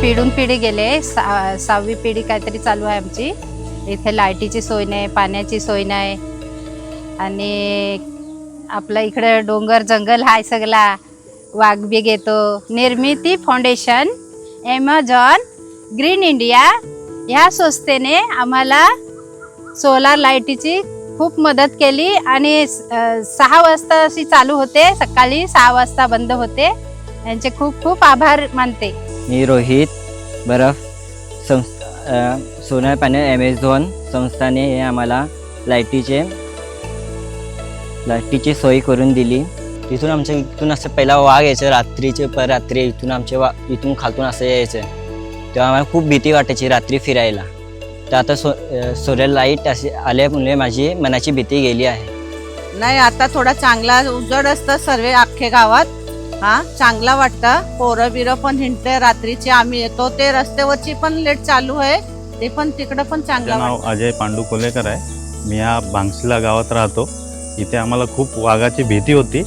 पिढून पिढी गेले, 6वी पिढी काहीतरी चालू आहे आमची. इथे लाईटीची सोय नाही, पाण्याची सोय नाही आणि आपलं इकडे डोंगर जंगल हाय सगळा, वाघ बीग येतो. निर्मिती फाउंडेशन, ॲमेझॉन, ग्रीन इंडिया ह्या संस्थेने आम्हाला सोलार लाईटीची खूप मदत केली आणि 6 वाजता अशी चालू होते, सकाळी 6 वाजता बंद होते. यांचे खूप खूप आभार मानते. मी रोहित बरफ सोलर पॅनल ॲमेझॉन संस्थाने हे आम्हाला लाईटीची सोय करून दिली. तिथून आमच्या इथून असं पहिला वाघ यायचं रात्री इथून इथून खालतून असं यायचं. तेव्हा आम्हाला खूप भीती वाटायची रात्री फिरायला. तर आता सोलर लाईट असे आल्यामुळे माझी मनाची भीती गेली आहे. नाही, आता थोडा चांगला उजड असतं सर्व अख्खे गावात. हा चांगला वाटतं. पोरं बिरं पण हिंडते रात्रीचे, आम्ही येतो ते रस्त्यावरची पण लाईट चालू आहे, ते पण तिकडं पण चांगलं. नाव अजय पांडू कोलेकर आहे. मी या बांगशिला गावात राहतो. इथे आम्हाला खूप वाघाची भीती होती,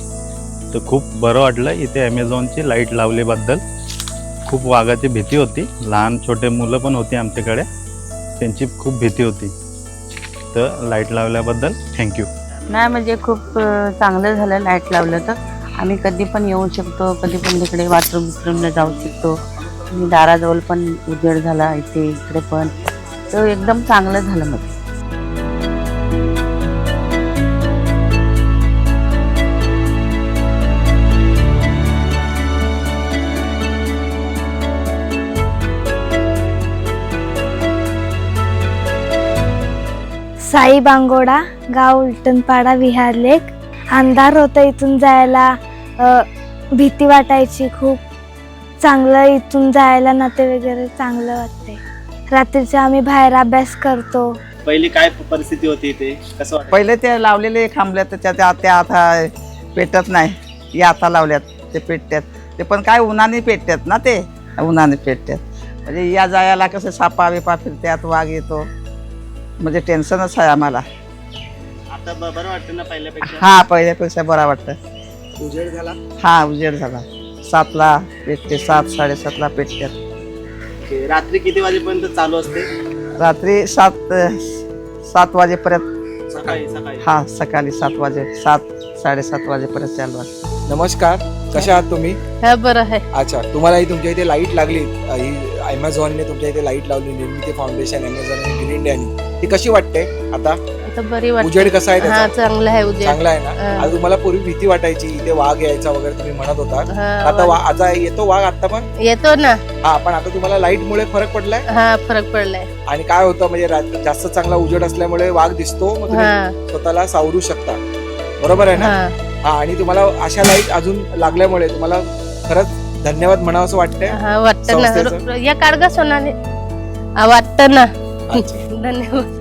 तर खूप बरं वाटलं इथे ॲमेझॉनची लाईट लावल्याबद्दल. खूप वाघाची भीती होती, लहान छोटे मुलं पण होती आमच्याकडे, त्यांची खूप भीती होती. तर लाईट लावल्याबद्दल थँक्यू. नाही म्हणजे खूप चांगलं झालं लाईट लावलं तर. आम्ही कधी पण येऊ शकतो, कधी पण तिकडे बाथरूमला जाऊ शकतो. आणि दाराजवळ पण उजेड झाला इथे इकडे पण, तर एकदम चांगलं झालं. मग साई बांगोडा, गाव उलटणपाडा, विहार लेक. अंधार होतं, इथून जायला भीती वाटायची खूप. चांगलं इथून जायला नाते वगैरे चांगलं वाटते. रात्रीचे आम्ही बाहेर अभ्यास करतो. पहिली काय परिस्थिती होती ते कसं वाटतं? पहिले ते लावलेले खांबल्या तर त्या आता पेटत नाही. या आता लावल्यात ते पेटतात, ते पण काय उन्हाने पेटतात ना, ते उन्हाने पेटतात. म्हणजे या जायला कसं सापा बिपा फिरतात, वाघ येतो, म्हणजे टेन्शनच आहे आम्हाला. आता बरं वाटतं ना पहिल्यापेक्षा? हा पहिल्यापेक्षा बरा वाटतं. उजेड झाला? हा उजेड झाला. 7ला पेटते, 7 साडेसातला पेटतात. ओके. रात्री किती वाजेपर्यंत चालू असते? रात्री 7 वाजेपर्यंत. सकाळी हा सकाळी 7 साडेसात वाजेपर्यंत चालू आहे. नमस्कार, कशा आहात तुम्ही? हा बरं आहे. अच्छा, तुम्हाला ही तुमच्या इथे लाईट लागली, ही ॲमेझॉनने तुमच्या इथे लाईट लावली, निर्मिती फाउंडेशन, ॲमेझॉन आणि ग्रीन इंडियाने. ती कशी वाटते आता? आता बरी वाटते. उजेड कसा आहे त्याचा? चांगला आहे उजेड. चांगला आहे ना? आता तुम्हाला पूर्वी भीती वाटायची, इथे वाघ यायचा वगैरे तुम्ही म्हणत होता. आता आता येतो वाघ आता पण? येतो ना. हा, पण आता तुम्हाला लाईट मुळे फरक पडलाय? हा फरक पडलाय. आणि काय होतं म्हणजे जास्त चांगला उजेड असल्यामुळे वाघ दिसतो, मग तुम्ही स्वतःला सावरू शकता. बरोबर आहे ना? हा, आणि तुम्हाला अशा लाईट अजून लागल्यामुळे तुम्हाला खरंच धन्यवाद म्हणावं असं वाटतंय. वाटतं ना. या काढगा सोनाने वाटतं ना. धन्यवाद.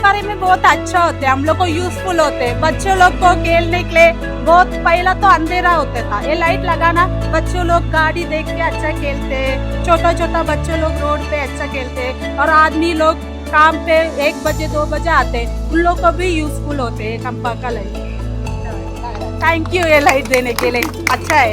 बारे में बहुत अच्छा होते, हम लोग को यूजफुल होते. बच्चों लोग को खेलने के लिए बहुत, पहला तो अंधेरा होता था, ये लाइट लगाना बच्चों लोग गाड़ी देख के अच्छा खेलते, छोटा छोटा बच्चों लोग रोड पे अच्छा खेलते, और आदमी लोग काम पे 1 बजे 2 बजे आते, उन लोग को भी यूजफुल होते है कंपा का लाइट. थैंक यू ये लाइट देने के लिए, अच्छा है.